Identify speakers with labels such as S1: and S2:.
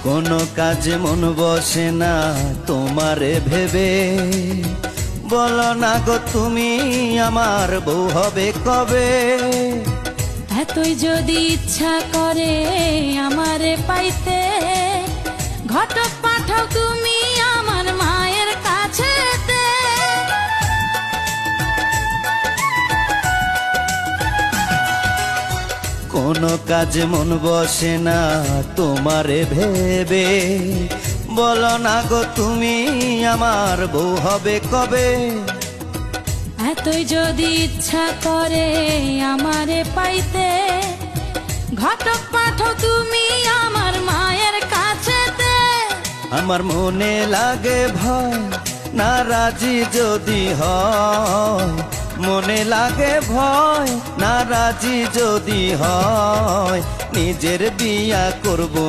S1: কোনো কাজে মন বসে না তোমারে ভেবে, বলো না গো তুমি আমার বউ হবে কবে।
S2: এতই যদি ইচ্ছা করে আমারে পাইতে, ঘটক পাঠাও তুমি আমার মায়ের কাছেতে।
S1: কোনো কাজে মন বসে না তোমারে ভেবে, বলো না গো তুমি আমার বউ হবে কবে।
S2: এতই যদি ইচ্ছা করে আমারে পাইতে, ঘটক পাঠাও তুমি আমার মায়ের কাছেতে।
S1: আমার মনে লাগে ভয় না রাজি যদি হয়, মনে লাগে ভয় না রাজি যদি হয়, নিজের বিয়া করবো।